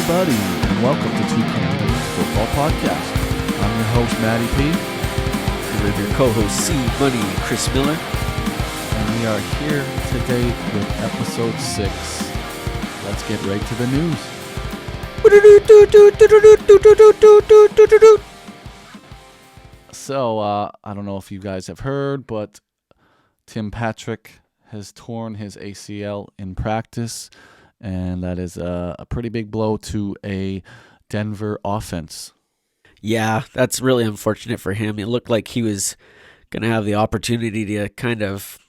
everybody, and welcome to Two Canadians Football Podcast. I'm your host, Matty P. And I'm your co-host, C-Money, Chris Miller. And we are here today with episode 6. Let's get right to the news. So, I don't know if you guys have heard, but Tim Patrick has torn his ACL in practice, and that is a pretty big blow to a Denver offense. Yeah, that's really unfortunate for him. It looked like he was going to have the opportunity to kind of,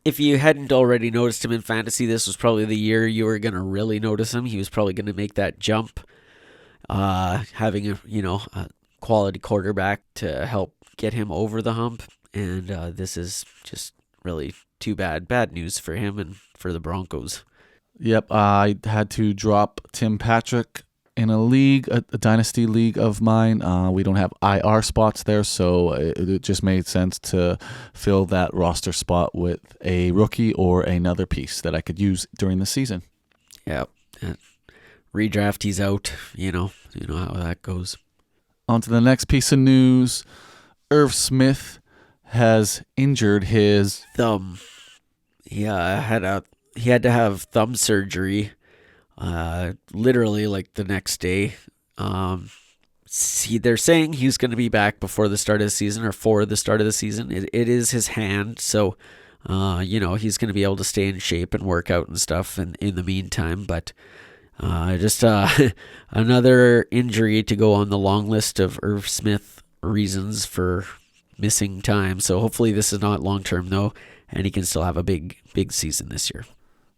if you hadn't already noticed him in fantasy, this was probably the year you were going to really notice him. He was probably going to make that jump, having a quality quarterback to help get him over the hump. And this is just really too bad. Bad news for him and for the Broncos. Yep, I had to drop Tim Patrick in a league, a dynasty league of mine. We don't have IR spots there, so it just made sense to fill that roster spot with a rookie or another piece that I could use during the season. Yeah, redraft, he's out. You know how that goes. On to the next piece of news. Irv Smith has injured his thumb. Yeah, he had to have thumb surgery. Literally like the next day. They're saying he's going to be back before the start of the season or for the start of the season. It is his hand, so he's going to be able to stay in shape and work out and stuff in the meantime. But just another injury to go on the long list of Irv Smith reasons for missing time. So hopefully this is not long term though, and he can still have a big season this year.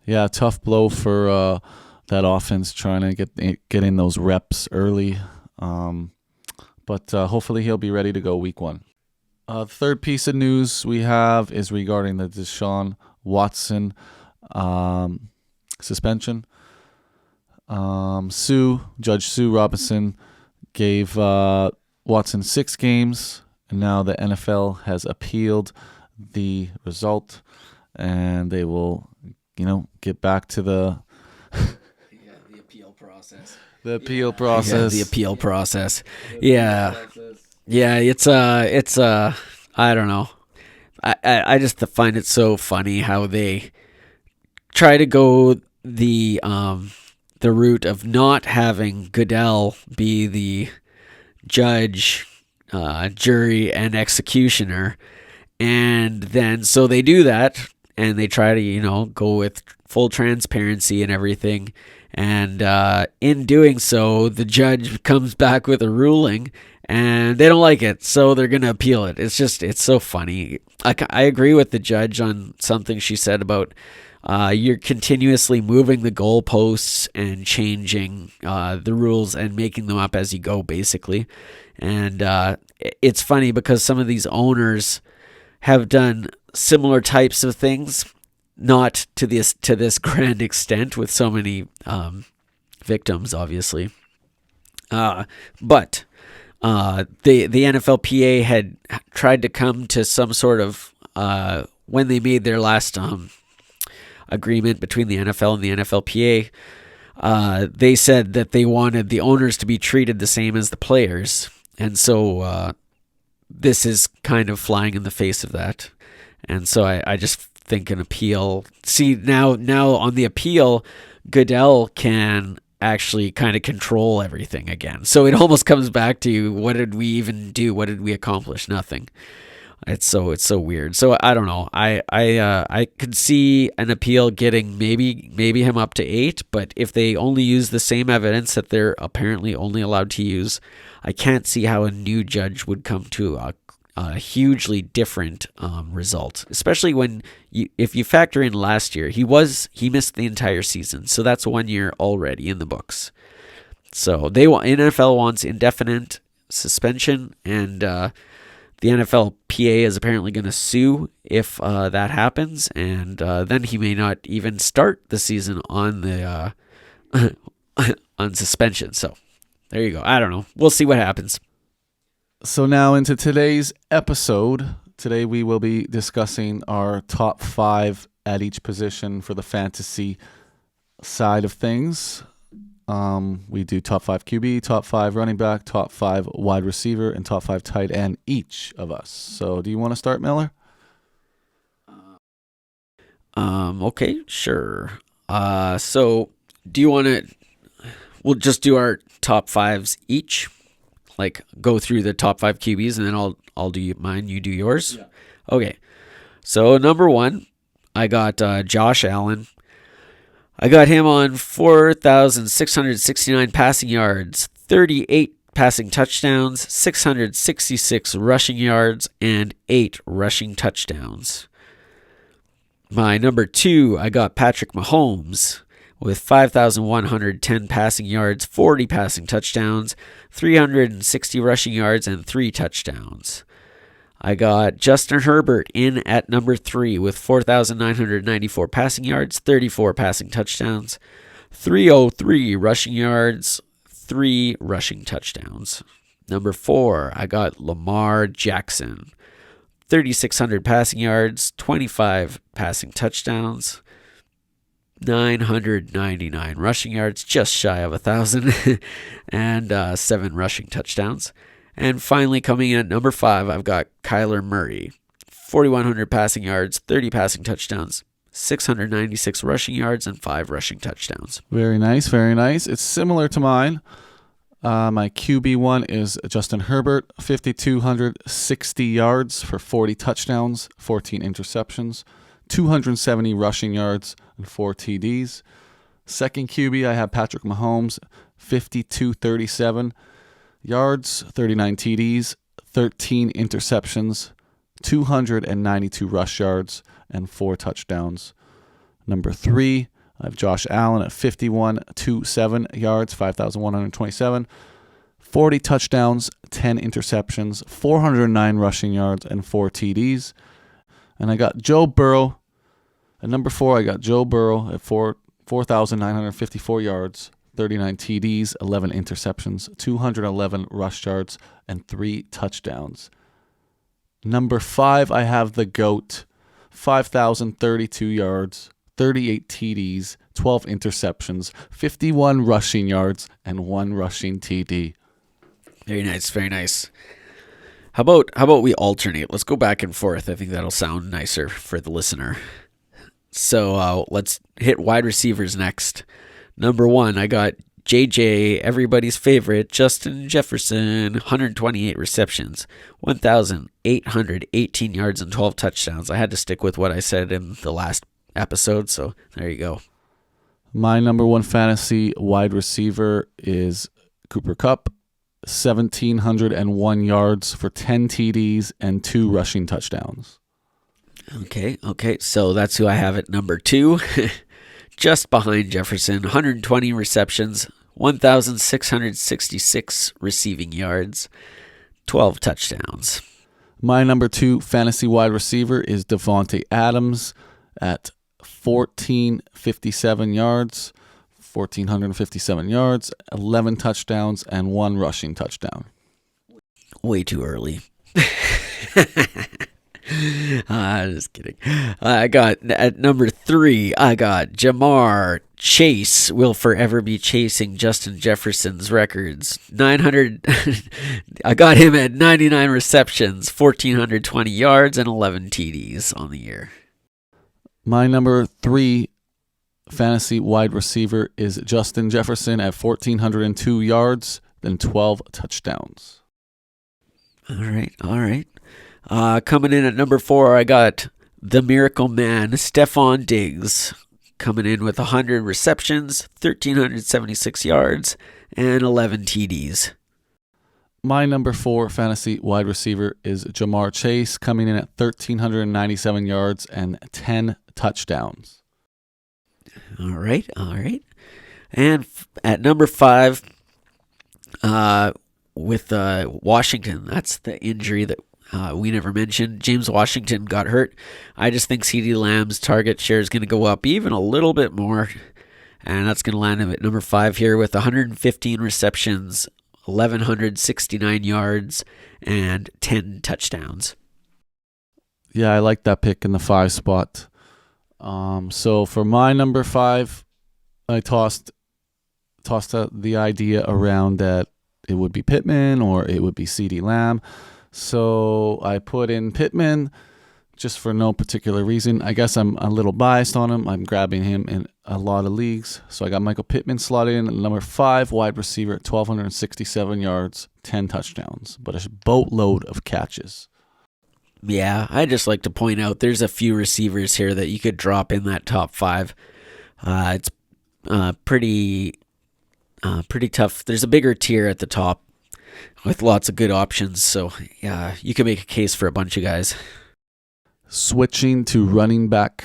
Yeah, tough blow for that offense trying to get in those reps early. But hopefully he'll be ready to go week 1. Third piece of news we have is regarding the Deshaun Watson suspension. Judge Sue Robinson gave Watson 6 games, and now the NFL has appealed the result, and they will get back to the appeal process. The appeal process. Yeah, it's I don't know. I just find it so funny how they try to go the route of not having Goodell be the judge, jury, and executioner, and then so they do that. And they try to, go with full transparency and everything. And in doing so, the judge comes back with a ruling, and they don't like it, so they're going to appeal it. It's so funny. I agree with the judge on something she said about you're continuously moving the goalposts and changing the rules and making them up as you go, basically. And it's funny because some of these owners have done similar types of things, not to this grand extent with so many victims, obviously. But the NFLPA had tried to come to some sort of when they made their last agreement between the NFL and the NFLPA. They said that they wanted the owners to be treated the same as the players, and so this is kind of flying in the face of that. And so I just think an appeal. See, now on the appeal, Goodell can actually kind of control everything again. So it almost comes back to, what did we even do? What did we accomplish? Nothing. It's so weird. So I don't know. I could see an appeal getting maybe him up to 8, but if they only use the same evidence that they're apparently only allowed to use, I can't see how a new judge would come to a hugely different result, especially when if you factor in last year, he missed the entire season, so that's 1 year already in the books. So NFL wants indefinite suspension, and the NFLPA is apparently going to sue if that happens, and then he may not even start the season on the on suspension. So there you go. I don't know. We'll see what happens. So now into today's episode. Today we will be discussing our top 5 at each position for the fantasy side of things. We do top 5 QB, top 5 running back, top 5 wide receiver, and top 5 tight end, each of us. So do you want to start, Miller? Okay, sure. So do you want to, we'll just do our top 5s each, like go through the top 5 QBs, and then I'll do mine, you do yours. Yeah. Okay. So number 1, I got Josh Allen. I got him on 4,669 passing yards, 38 passing touchdowns, 666 rushing yards, and 8 rushing touchdowns. My number 2, I got Patrick Mahomes with 5,110 passing yards, 40 passing touchdowns, 360 rushing yards, and 3 touchdowns. I got Justin Herbert in at number 3 with 4,994 passing yards, 34 passing touchdowns, 303 rushing yards, 3 rushing touchdowns. Number 4, I got Lamar Jackson, 3,600 passing yards, 25 passing touchdowns, 999 rushing yards, just shy of 1,000, and 7 rushing touchdowns. And finally, coming in at number 5, I've got Kyler Murray, 4,100 passing yards, 30 passing touchdowns, 696 rushing yards, and 5 rushing touchdowns. Very nice, very nice. It's similar to mine. My QB1 is Justin Herbert, 5,260 yards for 40 touchdowns, 14 interceptions, 270 rushing yards, and 4 TDs. Second QB, I have Patrick Mahomes, 5,237 yards, 39 TDs, 13 interceptions, 292 rush yards, and 4 touchdowns. Number 3, I have Josh Allen at 5,127 yards, 5,127, 40 touchdowns, 10 interceptions, 409 rushing yards, and 4 TDs. And I got Joe Burrow. At number 4, I got Joe Burrow at 4,954 yards, 39 TDs, 11 interceptions, 211 rush yards, and 3 touchdowns. Number 5, I have the GOAT, 5,032 yards, 38 TDs, 12 interceptions, 51 rushing yards, and 1 rushing TD. Very nice, very nice. How about we alternate? Let's go back and forth. I think that'll sound nicer for the listener. So let's hit wide receivers next. Number 1, I got JJ, everybody's favorite, Justin Jefferson, 128 receptions, 1,818 yards, and 12 touchdowns. I had to stick with what I said in the last episode, so there you go. My number 1 fantasy wide receiver is Cooper Kupp, 1,701 yards for 10 TDs and 2 rushing touchdowns. Okay, so that's who I have at number 2. Just behind Jefferson, 120 receptions, 1,666 receiving yards, 12 touchdowns. My number 2 fantasy wide receiver is Devontae Adams at 1,457 yards, 1,457 yards, 11 touchdowns, and 1 rushing touchdown. Way too early. Just kidding. I got at number 3, I got Jamar Chase. Will forever be chasing Justin Jefferson's records. 900. I got him at 99 receptions, 1,420 yards, and 11 TDs on the year. My number 3 fantasy wide receiver is Justin Jefferson at 1,402 yards and 12 touchdowns. All right. Coming in at number 4, I got the Miracle Man, Stephon Diggs, coming in with 100 receptions, 1,376 yards, and 11 TDs. My number 4 fantasy wide receiver is Jamar Chase, coming in at 1,397 yards and 10 touchdowns. All right. And at number 5, with Washington, that's the injury that we never mentioned. James Washington got hurt. I just think CeeDee Lamb's target share is going to go up even a little bit more, and that's going to land him at number 5 here with 115 receptions, 1,169 yards, and 10 touchdowns. Yeah, I like that pick in the 5 spot. So for my number 5, I tossed tossed out the idea around that it would be Pittman or it would be CeeDee Lamb. So I put in Pittman just for no particular reason. I guess I'm a little biased on him. I'm grabbing him in a lot of leagues. So I got Michael Pittman slotted in at number 5 wide receiver at 1,267 yards, 10 touchdowns, but a boatload of catches. Yeah, I just like to point out there's a few receivers here that you could drop in that top 5. It's pretty tough. There's a bigger tier at the top with lots of good options. So yeah, you can make a case for a bunch of guys. Switching to running back,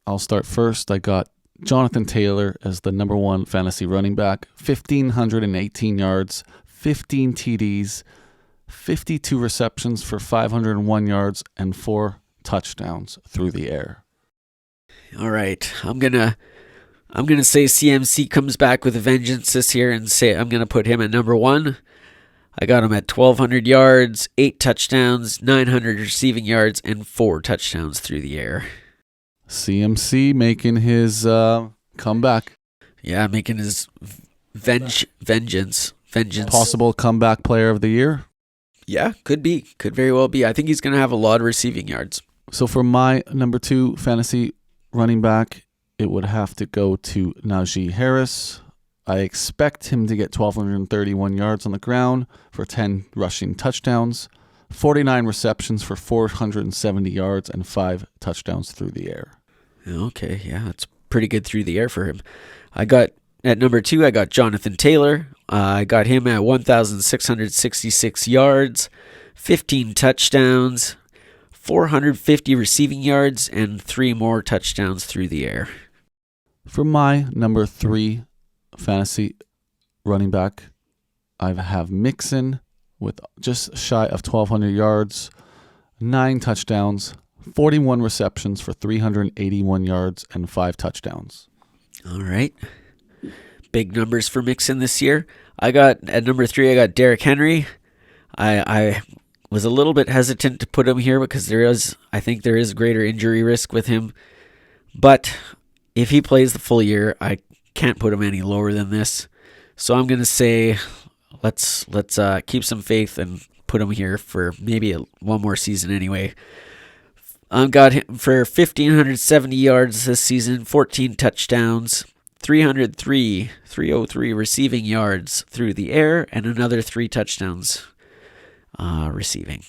I'll start first. I got Jonathan Taylor as the number 1 fantasy running back, 1,518 yards, 15 TDs, 52 receptions for 501 yards, and 4 touchdowns through the air. All right, I'm gonna say CMC comes back with a vengeance this year, and say I'm gonna put him at number 1. I got him at 1,200 yards, 8 touchdowns, 900 receiving yards, and 4 touchdowns through the air. CMC making his comeback. Yeah, making his vengeance. Possible comeback player of the year. Yeah, could be. Could very well be. I think he's going to have a lot of receiving yards. So for my number 2 fantasy running back, it would have to go to Najee Harris. I expect him to get 1,231 yards on the ground for 10 rushing touchdowns, 49 receptions for 470 yards, and 5 touchdowns through the air. Okay, yeah, that's pretty good through the air for him. I got, at number 2, I got Jonathan Taylor. I got him at 1,666 yards, 15 touchdowns, 450 receiving yards, and 3 more touchdowns through the air. For my number 3 fantasy running back, I have Mixon with just shy of 1,200 yards, 9 touchdowns, 41 receptions for 381 yards, and 5 touchdowns. All right. Big numbers for Mixon this year. At number 3, I got Derrick Henry. I was a little bit hesitant to put him here because I think there is greater injury risk with him. But if he plays the full year, I can't put him any lower than this. So I'm going to say let's keep some faith and put him here for maybe one more season anyway. I've got him for 1,570 yards this season, 14 touchdowns, 303 receiving yards through the air, and another 3 touchdowns receiving.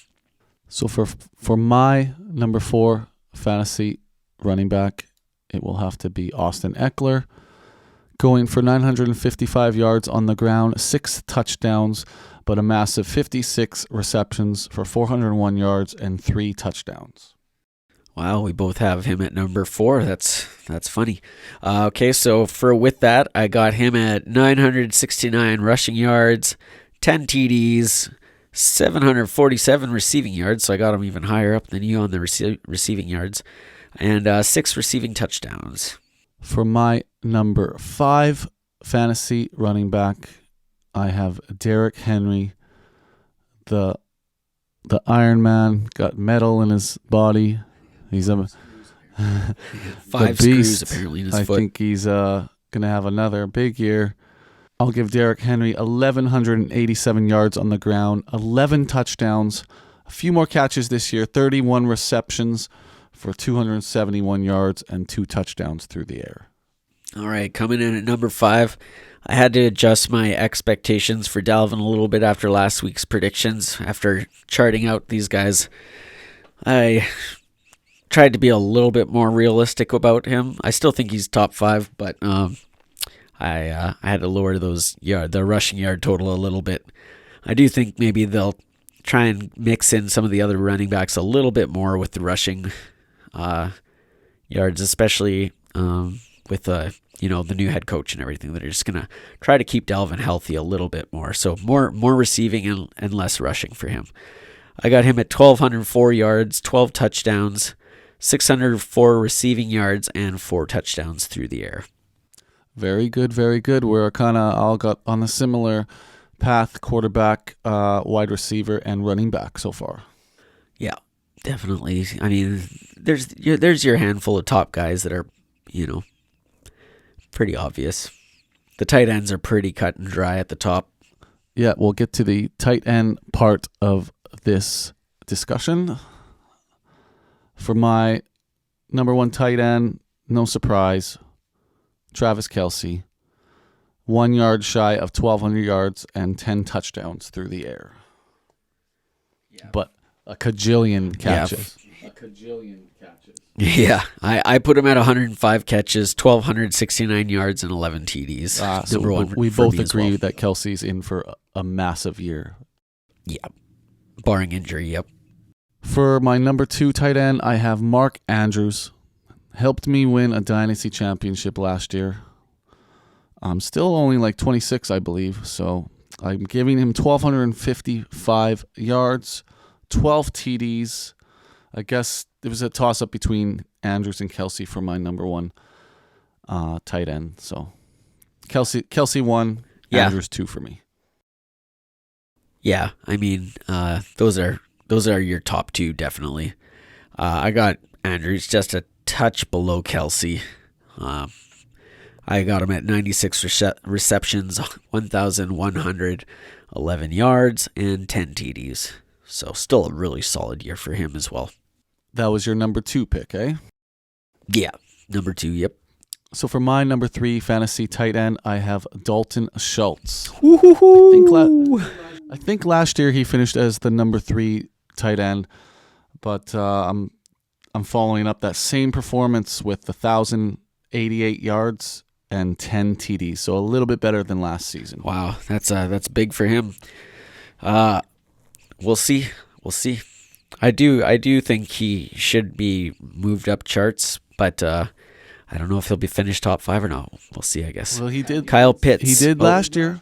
So for my number 4 fantasy running back, it will have to be Austin Eckler, going for 955 yards on the ground, 6 touchdowns, but a massive 56 receptions for 401 yards and 3 touchdowns. Wow, we both have him at number 4. That's funny. Okay, so with that, I got him at 969 rushing yards, 10 TDs, 747 receiving yards. So I got him even higher up than you on the receiving yards, and 6 receiving touchdowns. For my number 5 fantasy running back, I have Derrick Henry, the Iron Man, got metal in his body. He's a 5 screws apparently in his foot. I think he's going to have another big year. I'll give Derrick Henry 1,187 yards on the ground, 11 touchdowns, a few more catches this year, 31 receptions for 271 yards and 2 touchdowns through the air. All right, coming in at number 5, I had to adjust my expectations for Dalvin a little bit after last week's predictions. After charting out these guys, I tried to be a little bit more realistic about him. I still think he's top 5, but I had to lower the rushing yard total a little bit. I do think maybe they'll try and mix in some of the other running backs a little bit more with the rushing yards, especially with the new head coach and everything. They're just gonna try to keep Dalvin healthy a little bit more. So more receiving and less rushing for him. I got him at 1,204 yards, 12 touchdowns, 604 receiving yards, and 4 touchdowns through the air. Very good, very good. We're kind of all got on a similar path: quarterback, wide receiver, and running back so far. Yeah, definitely. I mean, there's your handful of top guys that are, pretty obvious. the tight ends are pretty cut and dry at the top. Yeah, we'll get to the tight end part of this discussion. For my number 1 tight end, no surprise, Travis Kelce. 1 yard shy of 1,200 yards and 10 touchdowns through the air. Yeah. But a cajillion catches. Yeah. A cajillion catches. Yeah, I put him at 105 catches, 1,269 yards, and 11 TDs. So we both agree that Kelce's in for a massive year. Yeah, barring injury, yep. For my number 2 tight end, I have Mark Andrews. Helped me win a dynasty championship last year. I'm still only like 26, I believe. So I'm giving him 1,255 yards, 12 TDs. I guess it was a toss-up between Andrews and Kelce for my number 1 tight end. So Kelce 1, yeah. Andrews 2 for me. Yeah, I mean, those are your top 2, definitely. I got Andrews just a touch below Kelce. I got him at 96 receptions, 1,111 yards, and 10 TDs. So still a really solid year for him as well. That was your number 2 pick, eh? Yeah, number 2, yep. So for my number 3 fantasy tight end, I have Dalton Schultz. I think last year he finished as the number 3 tight end, but I'm following up that same performance with 1,088 yards and 10 TDs, so a little bit better than last season. Wow, that's big for him. We'll see. I do think he should be moved up charts, but I don't know if he'll be finished top 5 or not. We'll see, I guess. Well, he did. Kyle Pitts. He did last year.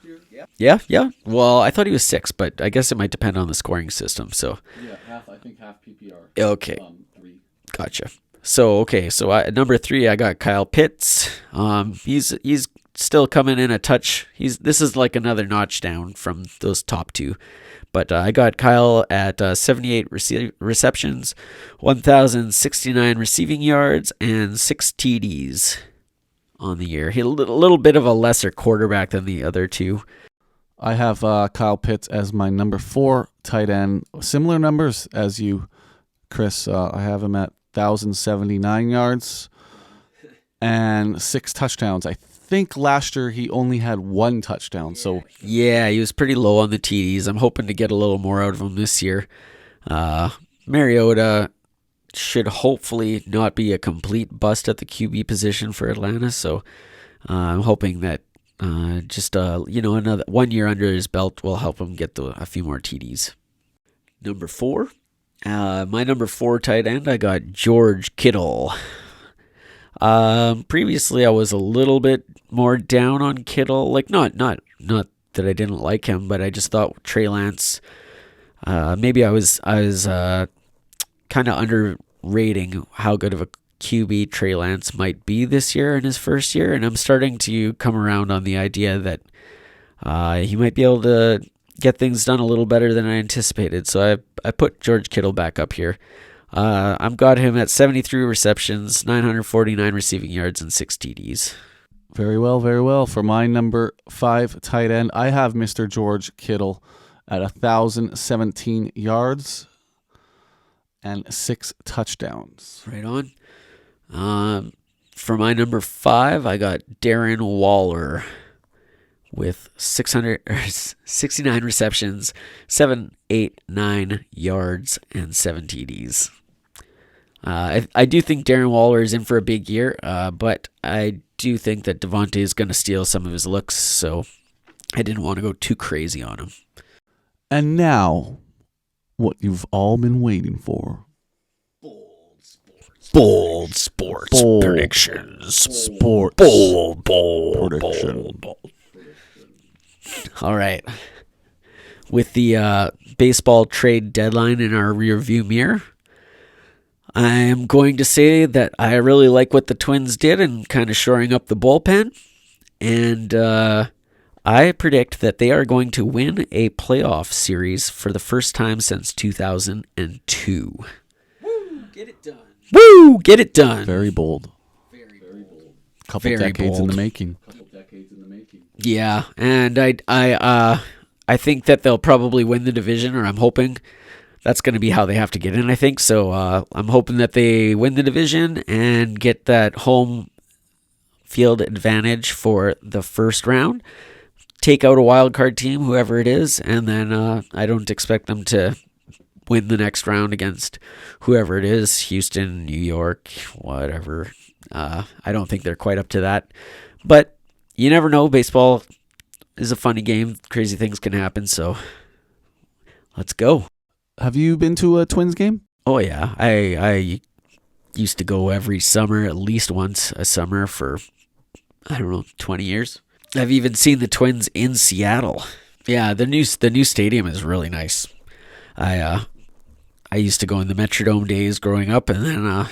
Yeah. Well, I thought he was 6, but I guess it might depend on the scoring system. So. Yeah, I think half PPR. Okay. 3. Gotcha. So at number 3, I got Kyle Pitts. He's still coming in a touch. This is like another notch down from those top 2. But I got Kyle at 78 receptions, 1,069 receiving yards, and 6 TDs on the year. He's a little bit of a lesser quarterback than the other 2. I have Kyle Pitts as my number 4 tight end. Similar numbers as you, Chris. I have him at 1,079 yards and 6 touchdowns. I think last year he only had 1 touchdown. So yeah, he was pretty low on the TDs. I'm hoping to get a little more out of him this year. Mariota should hopefully not be a complete bust at the QB position for Atlanta. So I'm hoping that another 1 year under his belt will help him get a few more TDs. Number 4. My number 4 tight end, I got George Kittle. Previously, I was a little bit more down on Kittle. Like, not that I didn't like him, but I just thought Trey Lance. Maybe I was kind of underrating how good of a QB Trey Lance might be this year in his first year, and I'm starting to come around on the idea that he might be able to get things done a little better than I anticipated. So I put George Kittle back up here. I've got him at 73 receptions, 949 receiving yards, and 6 TDs. Very well, very well. For my number 5 tight end, I have Mr. George Kittle at 1,017 yards and 6 touchdowns. Right on. For my number 5, I got Darren Waller with 669 receptions, 789 yards, and 7 TDs. I do think Darren Waller is in for a big year, but I do think that Devontae is going to steal some of his looks, so I didn't want to go too crazy on him. And now, what you've all been waiting for. Bold sports predictions. Sports bold prediction. All right. With the baseball trade deadline in our rearview mirror, I am going to say that I really like what the Twins did in kind of shoring up the bullpen. And I predict that they are going to win a playoff series for the first time since 2002. Woo! Get it done. Woo! Get it done. Very bold. Very bold. Couple Very decades bold. in the making. Yeah, and I think that they'll probably win the division, or I'm hoping that's going to be how they have to get in, I think. So I'm hoping that they win the division and get that home field advantage for the first round, take out a wild card team, whoever it is, and then I don't expect them to win the next round against whoever it is, Houston, New York, whatever. I don't think they're quite up to that. But you never know. Baseball is a funny game. Crazy things can happen, so let's go. Have you been to a Twins game? Oh, yeah. I used to go every summer, at least once a summer for, 20 years. I've even seen the Twins in Seattle. Yeah, the new stadium is really nice. I used to go in the Metrodome days growing up, and then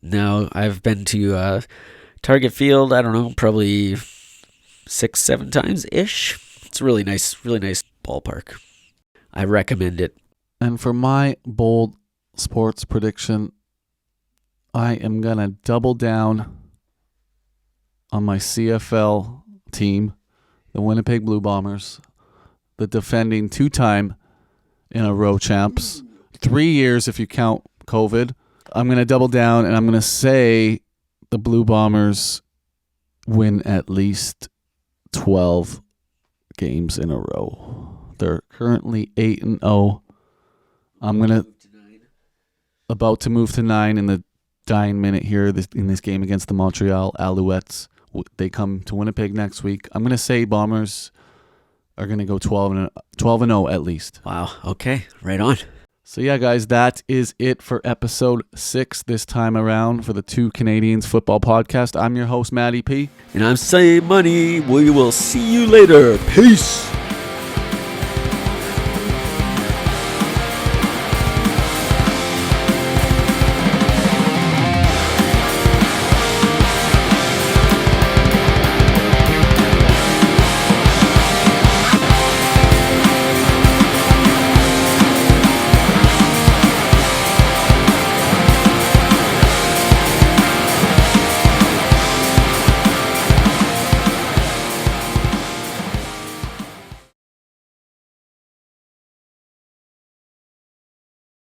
now I've been to Target Field, probably 6-7 times ish. It's a really nice ballpark. I recommend it. And for my bold sports prediction, I am going to double down on my CFL team, the Winnipeg Blue Bombers, the defending 2-time in a row champs. 3 years if you count COVID. I'm going to double down, and I'm going to say the Blue Bombers win at least 12 games in a row. They're currently 8-0. I'm about to move to 9 in the dying minute here in this game against the Montreal Alouettes. They come to Winnipeg next week. I'm going to say Bombers are going to go 12-0 at least. Wow. Okay. Right on. So yeah, guys, that is it for episode 6 this time around for the Two Canadians Football Podcast. I'm your host, Matty P. And I'm C-Money. We will see you later. Peace.